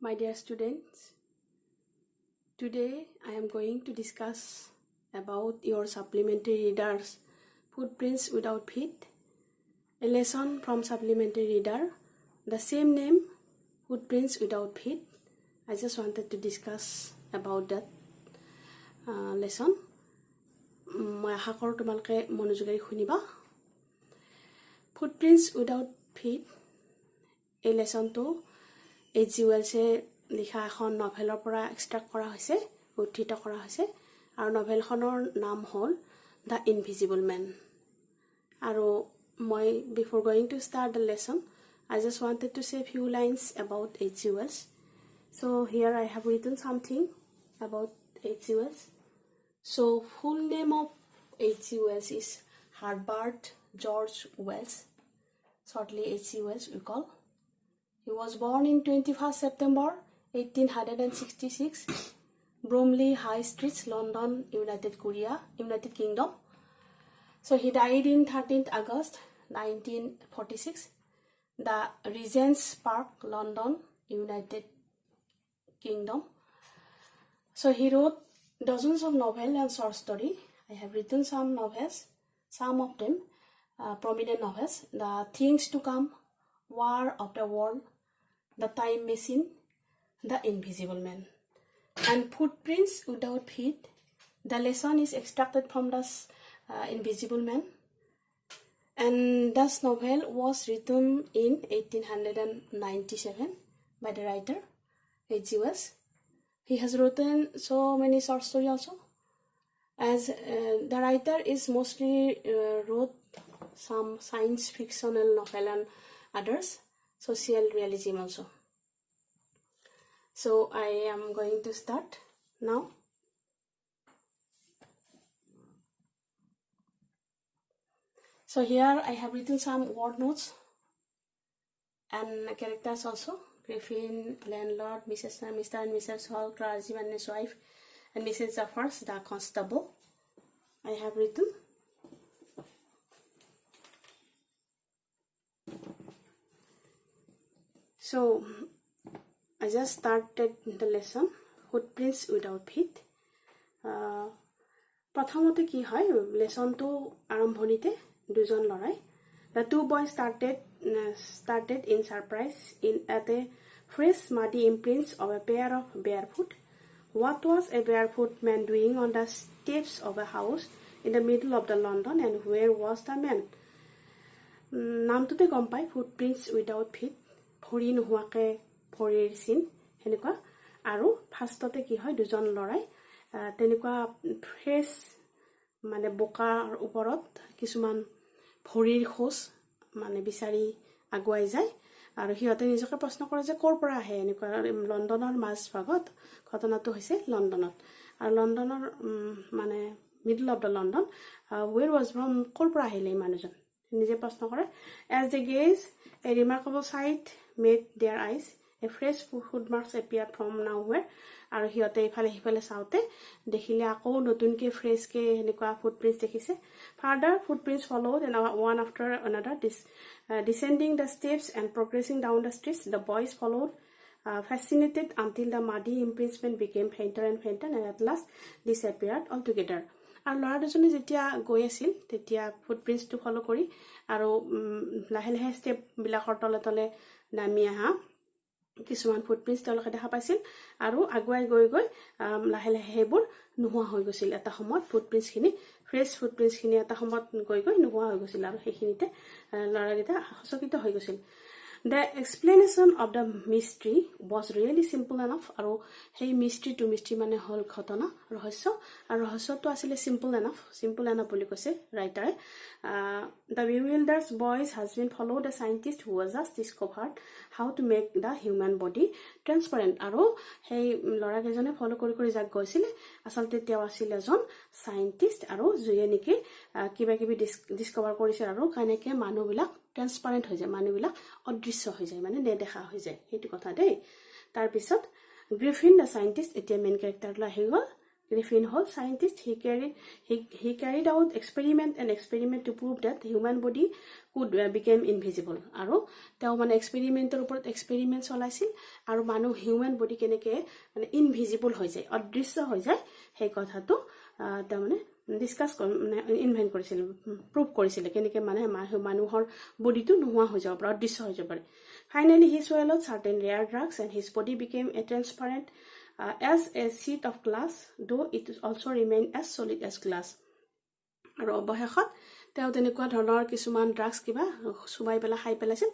My dear students, today I am going to discuss about your supplementary readers, Footprints Without Feet, a lesson from supplementary reader, the same name, Footprints Without Feet. I just wanted to discuss about that lesson. মই আশা কৰোঁ তোমালোকে মনোযোগেৰে শুনিবা। Footprints Without Feet এই লেসনটো H.G. Wellsে লিখা এখন নভেলৰ পৰা এক্সট্ৰাক্ট কৰা হৈছে, উদ্ধৃত কৰা হৈছে, আৰু নভেলখনৰ নাম হ'ল The Invisible Man. আৰু মই before going to start the lesson, I just wanted to say a few lines about H.G. Wells. So here I have written something about H.G. Wells. So full name of H.G. Wells is Herbert George Wells, shortly H.G. Wells we call. He was born in 21st September 1866, Bromley High Street, London, United Kingdom. So he died in 13th August 1946, the Regent's Park, London, United Kingdom. So he wrote dozens of novels and short stories. I have written some novels, some of them prominent novels: The Things to Come, War of the World, The Time Machine, The Invisible Man, and Footprints Without Feet. The lesson is extracted from the Invisible Man, and this novel was written in 1897 by the writer H.G. Wells. He has written so many short stories also. As the writer is mostly wrote some science fictional novel and others, social realism also. So I am going to start now. So here I have written some word notes and characters also: Griffin, landlord, Mr. and Mrs. Hall, clergyman and his wife, and Mrs. Jaffers, the constable. I have written. So I just started the lesson, Footprints Without Feet. প্ৰথমতে কি হয়, লেসনটো আৰম্ভণিতে দুজন লৰাই, the two boys started in surprise at a fresh muddy imprints of a pair of barefoot. What was a barefoot man doing on the steps of a house in the middle of the London, and where was the man? নামটোতে গম পাই, Footprints Without Feet, ভৰি নোহোৱাকে ভৰিৰ চিন হেনেকুৱা। আৰু ফাৰ্ষ্টতে কি হয়, দুজন লৰাই তেনেকুৱা ফ্ৰেছ মানে বোকাৰ ওপৰত কিছুমান ভৰিৰ খোজ মানে বিচাৰি আগুৱাই যায়, আৰু সিহঁতে নিজকে প্ৰশ্ন কৰে যে ক'ৰ পৰা আহে। এনেকুৱা লণ্ডনৰ মাজভাগত ঘটনাটো হৈছে লণ্ডনত, আৰু লণ্ডনৰ মানে middle of the London, where was from, ক'ৰ পৰা আহিলে এই মানুহজন, নিজে প্ৰশ্ন কৰে। As they gaze a remarkable sight met their eyes. A fresh footmarks appeared from nowhere. আৰু সিহঁতে ইফালে সিফালে চাওঁতে দেখিলে আকৌ নতুনকে ফ্ৰেছকে এনেকুৱা ফুটপ্ৰিণ্টছ দেখিছে। Further footprints followed, and one after another, descending the steps and progressing down the streets. The boys followed, fascinated, until the muddy imprints became fainter and fainter, and at last disappeared altogether. আৰু ল'ৰা দুজনে যেতিয়া গৈ আছিল তেতিয়া ফুটপ্ৰিণ্টছটো ফলো কৰি আৰু লাহে লাহে ষ্টেপবিলাকৰ তলে তলে নামি অহা কিছুমান ফুটপ্ৰিণ্টছ তেওঁলোকে দেখা পাইছিল, আৰু আগুৱাই গৈ গৈ লাহে লাহে সেইবোৰ নোহোৱা হৈ গৈছিল। এটা সময়ত ফুটপ্ৰিণ্টছখিনি, ফ্ৰেছ ফুটপ্ৰিণ্টছখিনি এটা সময়ত গৈ গৈ নোহোৱা হৈ গৈছিল, আৰু সেইখিনিতে ল'ৰাকেইটা সচকিত হৈ গৈছিল। The explanation of the mystery was really simple enough. আৰু সেই মিষ্ট্ৰি মানে হ'ল ঘটনা, ৰহস্য, আৰু ৰহস্যটো আছিলে simple enough বুলি কৈছে ৰাইটাৰে। The bewildered boy's husband followed a scientist who was just discovered how to make the human body transparent. আৰু সেই ল'ৰাকেইজনে ফলো কৰি কৰি যাক গৈছিলে, আচলতে তেওঁ আছিল এজন চাইণ্টিষ্ট, আৰু যিয়ে নেকি কিবা কিবি ডিস্কভাৰ কৰিছে, আৰু কেনেকৈ মানুহবিলাক ট্ৰান্সপাৰেণ্ট হৈ যায়, মানুহবিলাক অদৃশ্য হৈ যায়, মানে নেদেখা হৈ যায়, সেইটো কথা দেই। তাৰপিছত গ্ৰিফিন দ্য চাইণ্টিষ্ট, এতিয়া মেইন কেৰেক্টাৰলৈ আহি গ'ল। Griffin Hall scientist, he carried out experiment to prove that the human body could become invisible. Aro teo mane experiment or upor experiment solaisil aru manu human body keneke mane invisible hoy jay odrishya hoy jay hei kotha to ta mane discuss invent korisil prove korisil keneke mane manuhor body to nohua hoy jab odrishya hoy jab. Finally he swallowed certain rare drugs and his body became transparent as a sheet of glass, though it also remained as solid as glass. আৰু অবশেষত তেওঁ তেনেকুৱা ধৰণৰ কিছুমান drugs কিবা সুবাই পেলা খাই পেলাইছিল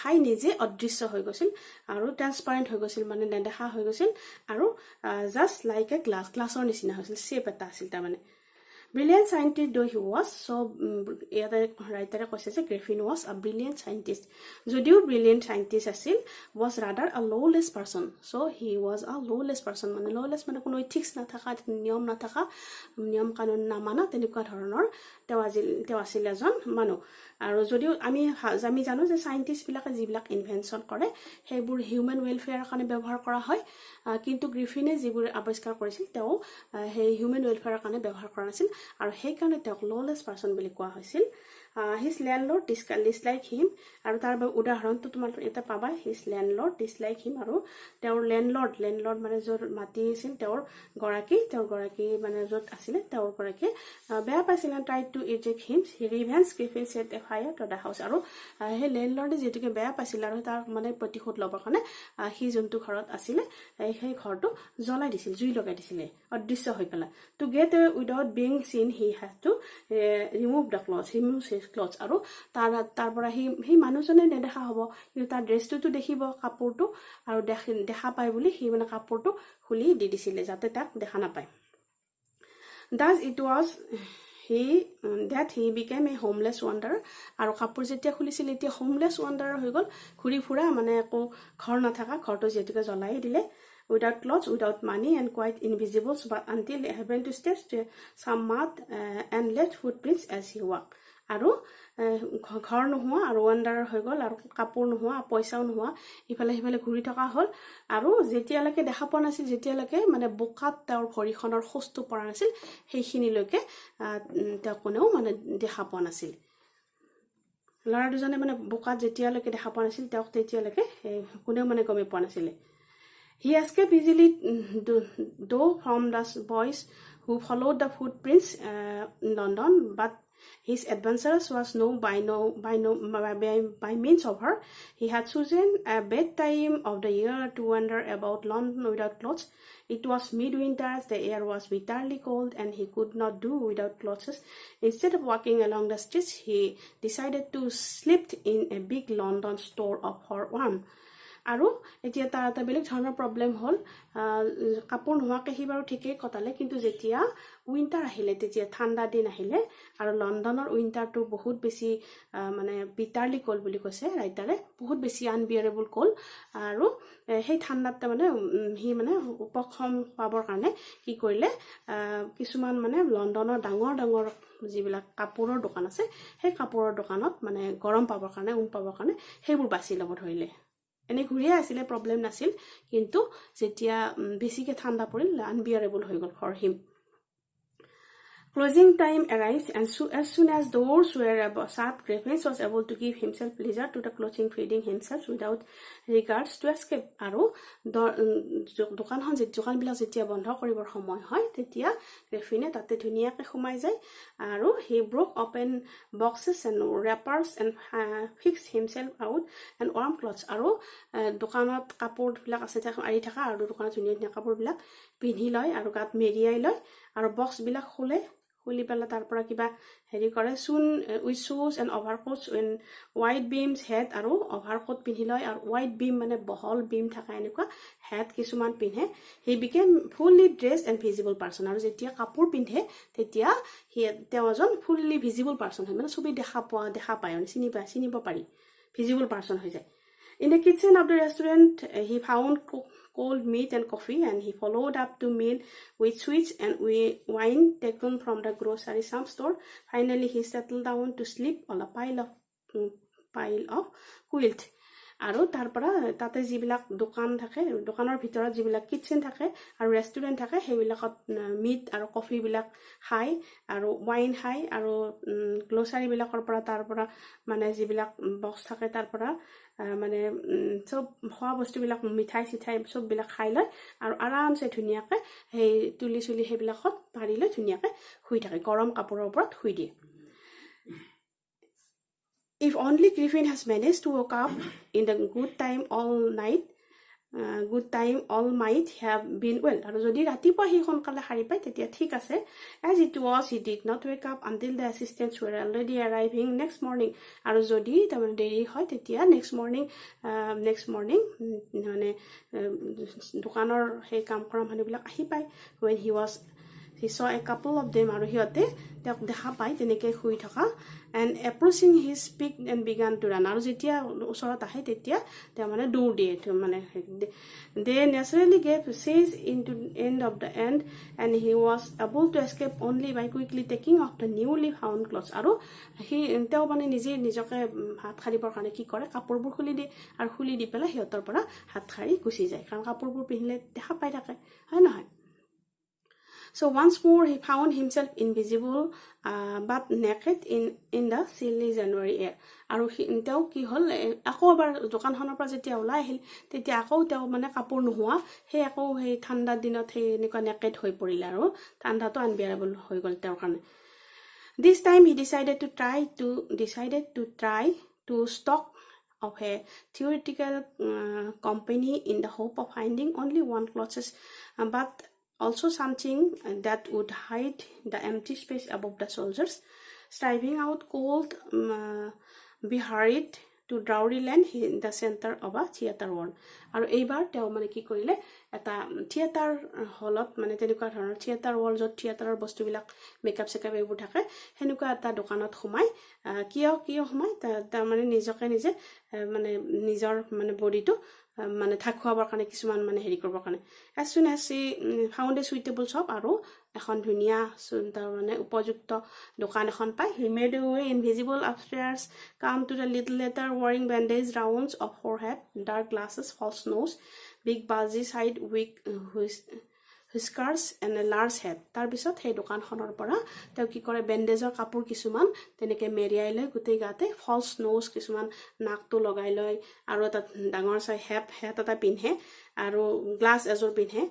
হাই নিজে অদৃশ্য হৈ গৈছিল আৰু ট্ৰান্সপাৰেন্ট হৈ গৈছিল মানে নেদেখা হৈ গৈছিল আৰু জাস্ট লাইক এ গ্লাছৰ নিচিনা হৈছিল শেপ এটা আছিল তাৰ মানে brilliant scientist though he was. So writer কৈছে যে Griffin was a brilliant scientist. যদিও brilliant scientist আছিল was rather a lawless person. So he was a lawless person. মানে lawless মানে কোনো ethics নাথাকা নিয়ম নাথাকা নিয়ম কানুন নামানা তেনেকুৱা ধৰণৰ তেওঁ আছিল এজন মানুহ আৰু যদিও আমি জানো যে সাইন্টিস্ট বিলাকে যিবিলাক ইনভেনশন কৰে সেইবোৰ হিউম্যান ওয়েলফেয়াৰৰ কাৰণে ব্যৱহাৰ কৰা হয় কিন্তু গ্ৰিফিনে যিবোৰ আৱিষ্কাৰ কৰিছিল তেওঁ সেই হিউম্যান ওয়েলফেয়াৰৰ কাৰণে ব্যৱহাৰ কৰা নাছিল আৰু সেই কাৰণে তেওঁক ললেছ পাৰসন বুলি কোৱা হৈছিল his landlord disliked him আৰু তাৰ উদাহৰণটো তোমাৰ এটা পাবা his landlord disliked him আৰু তেওঁৰ landlord মানে যৰ মাটি আছিল তেওঁৰ গৰাকী মানে যত আছিল তেওঁৰ গৰাকী বেয়া পাইছিল and tried to eject him. He revenged Griffin set a fire to the house আৰু হে landlord যেটিকে বেয়া পাইছিল আৰু তাৰ মানে প্ৰতিশোধ লবৰ কাৰণে হি যোনটো ঘৰত আছিল সেই ঘৰটো জ্বলাই দিছিল জুই লগাই দিছিল অদৃশ্য হৈ পেলা to get away without being seen he had to remove the clothes আৰু তাৰ পৰা হি মানুহজনে নেদেখা হ'ব কিন্তু তাৰ ড্ৰেছটো দেখিব কাপোৰটো আৰু দেখা পায় বুলি হি মানে কাপোৰটো খুলি দি দিছিল যাতে তাক দেখা নাপায় thus it was that he became a homeless wanderer আৰু কাপোৰ যেতিয়া খুলিছিল এতিয়া homeless wanderer হৈ গল ঘুৰি ফুৰা মানে একো ঘৰ নাথাকা ঘৰটো যেতিকে জ্বলাই দিলে without clothes without money and quite invisible but until he happened to step some mud and left footprints as he walked আৰু ঘৰ নোহোৱা আৰু ওয়ান্ডাৰৰ হৈ গল আৰু কাপোৰ নোহোৱা পইচাও নোহোৱা ইফালে সিফালে ঘুৰি থকা হল আৰু যেতিয়ালৈকে দেখা পোৱা নাছিল যেতিয়ালৈকে মানে বোকাত তেওঁৰ ভৰিখনৰ খোজটো পৰা নাছিল সেইখিনিলৈকে তেওঁ কোনেও মানে দেখা পোৱা নাছিল লৰা দুজনে মানে বোকাত যেতিয়ালৈকে দেখা পোৱা নাছিল তেওঁক তেতিয়ালৈকে কোনেও মানে গমে পোৱা নাছিল He escaped easily though from the boys who followed the footprints in London, but his adventures was by means of her. He had chosen a bad time of the year to wander about London without clothes. It was midwinter, the air was bitterly cold, and he could not do without clothes. Instead of walking along the streets, he decided to sleep in a big London store for warmth. আৰু এতিয়া তাৰ এটা বেলেগ ধৰণৰ problem হল কাপোৰ নোহোৱাকে হি বাৰু ঠিকই কটালে কিন্তু যেতিয়া উইন্টাৰ আহিলে তেতিয়া ঠাণ্ডা দিন আহিলে আৰু লণ্ডনৰ উইন্টাৰটো বহুত বেছি মানে বিটাৰলি কোল বুলি কৈছে ৰাইটাৰে বহুত বেছি আনবিয়াৰেবল কোল আৰু সেই ঠাণ্ডাত মানে হি মানে উপশম পাবৰ কাৰণে কি কৰিলে কিছুমান মানে লণ্ডনৰ ডাঙৰ যিবিলাক কাপোৰৰ দোকান আছে সেই কাপোৰৰ দোকানত মানে গৰম পাবৰ কাৰণে পাবৰ কাৰণে সেইবোৰ বাছি ল'ব ধৰিলে এনে ঘুৰিয়ে আছিলে প্ৰবলেম নাছিল কিন্তু যেতিয়া বেছিকে ঠাণ্ডা পৰিল আনবিয়াৰেবল হৈ গল for him Closing time arrived and as soon as doors were shut, Griffin was able to give himself leisure to the clothing, feeding himself without regards to escape. আৰু দোকানবিলাক যেতিয়া বন্ধ কৰিবৰ সময় হয় তেতিয়া গ্ৰিফিনে তাতে ধুনীয়াকৈ সোমাই যায় আৰু he broke open boxes and wrappers and fixed himself out and warm clothes. আৰু দোকানত কাপোৰবিলাক আছে আৰি থকা আৰু দোকানত ধুনীয়া কাপোৰবিলাক পিন্ধি লয় আৰু গাত মেৰিয়াই লয় আৰু বক্সবিলাক খুলি পেলা তাৰ পৰা কিবা হেৰি কৰে soon with shoes and overcoats and white beams hat আৰু overcoat পিন্ধি লয় আৰু white beam মানে বহল beam থকা এনেকুৱা hat কিছুমান পিন্ধে he became fully dressed and visible person আৰু যেতিয়া কাপোৰ পিন্ধে তেতিয়া তেওঁ এজন fully visible person হয় মানে সবে দেখা পায় মানে চিনিব পাৰি visible person হৈ যায় In the kitchen of the restaurant, he found cold meat and coffee, and he followed up the meal with sweets and wine taken from the grocery store. Finally, he settled down to sleep on a pile of quilt. আৰু তাৰ পৰা তাতে যিবিলাক দোকান থাকে দোকানৰ ভিতৰত যিবিলাক কিটচেন থাকে আৰু ৰেষ্টুৰেণ্ট থাকে সেইবিলাকত মিট আৰু কফিবিলাক খাই আৰু ওয়াইন খাই আৰু গ্লোসাৰীবিলাকৰ পৰা তাৰ পৰা মানে যিবিলাক বক্স থাকে তাৰ পৰা মানে সব খোৱা বস্তুবিলাক মিঠাই চিঠাই সববিলাক খাই লয় আৰু আৰামছে ধুনীয়াকৈ সেই তুলি চুলি সেইবিলাকত পাৰি লৈ ধুনীয়াকৈ শুই থাকে গৰম কাপোৰৰ ওপৰত শুই দিয়ে If only Griffin has managed to wake up in the good time all night, good time all might have been well. আৰু যদি ৰাতিপুৱা হি সোনকালে সাৰি পায় তেতিয়া ঠিক আছে as it was he did not wake up until the assistants were already arriving next morning আৰু যদি তাৰমানে দেৰি হয় তেতিয়া next morning মানে দোকানৰ সেই কাম কৰা মানুহবিলাক আহি পায় when he saw a couple of them আৰু হিয়তে তেওঁক দেখা পায় তেনেকে শুই থকা and approaching his peak and began to run আৰু যেতিয়া ওচৰত আহে তেতিয়া তেওঁ মানে দৌৰ দিয়ে মানে they naturally gave chase into end of the end and he was able to escape only by quickly taking off the newly found clothes আৰু তেওঁ মানে নিজকে হাত খাৰিবৰ কাৰণে কি কৰে কাপোৰবোৰ খুলি দিয়ে আৰু খুলি দি পেলাই হিয়তৰ পৰা হাত খাৰি গুচি যায় কাৰণ কাপোৰবোৰ পিন্ধিলে দেখা পাই থাকে হয় নহয় So once more he found himself invisible but naked in the chilly January air. আৰু তেওঁ কি হল আকৌ এবাৰ দোকানখনৰ পৰা যেতিয়া ওলাই আহিল তেতিয়া আকৌ তেওঁ মানে কাপোৰ নোহোৱা সেই আকৌ সেই ঠাণ্ডা দিনত সেই এনেকুৱা নেকেড হৈ পৰিলে আৰু ঠাণ্ডাটো আনবিয়াৰেবল হৈ গল তেওঁৰ কাৰণে This time he decided to try to stock of a theoretical company in the hope of finding only one clothes but also something that would hide the empty space above the soldiers striving out cold be hurried to Dowryland in the center of a theater world আৰু এইবাৰ তেওঁ মানে কি কৰিলে এটা theatre হলত মানে তেনেকুৱা ধৰণৰ থিয়েটাৰ ওয়াল যত থিয়েটাৰৰ বস্তুবিলাক মেকআপ সেকআপ এইবোৰ থাকে হেনুকা এটা দোকানত সোমাই কিয় সোমাই তাৰ মানে নিজকে নিজে মানে নিজৰ মানে বডিটো মানে থাকুৱাবৰ কাৰণে কিছুমান মানে হেৰি কৰিবৰ কাৰণে as soon as she found a suitable shop আৰু এখন ধুনিয়া সুন্দৰ মানে উপযুক্ত দোকান এখন পাই he made a way invisible upstairs come to the little letter wearing bandage rounds of forehead dark glasses false nose big bulgy side wig whiskers and a large head তাৰ পিছত সেই দোকানখনৰ পৰা তেওঁ কি কৰে বেন্ডেজৰ কাপোৰ কিছুমান তেনেকে মেৰিয়াই লৈ গুটেই গাতে ফলস নোজ কিছুমান নাকটো লগাই লৈ আৰু এটা ডাঙৰ চাই হেট এটা পিন্ধে আৰু গ্লাছ এজৰ পিন্ধে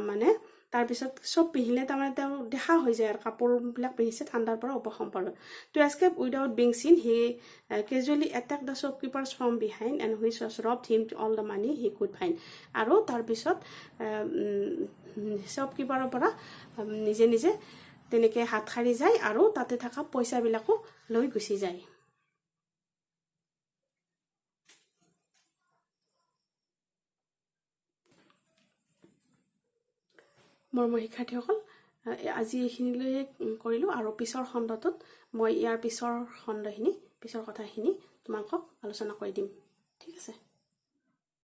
মানে তাৰ পিছত সব পিহিলে তাৰমানে তেওঁ দেখা হৈ যায় আৰু কাপোৰবিলাক পিহিছে ঠাণ্ডাৰ পৰা উপশম পালে to escape without being seen he casually attacked the shopkeepers from behind and which was robbed him all the money he could find আৰু তাৰ পিছত shopkeepeৰৰ পৰা নিজে তেনেকে হাত খাৰি যায় আৰু তাতে থকা পইচাবিলাকো লৈ গুচি যায় মৰমৰ শিক্ষাৰ্থীসকল আজি এইখিনিলৈ কৰিলো আৰু পিছৰ খণ্ডটোত মই ইয়াৰ পিছৰ খণ্ডখিনি পিছৰ কথাখিনি তোমালোকক আলোচনা কৰি দিম ঠিক আছে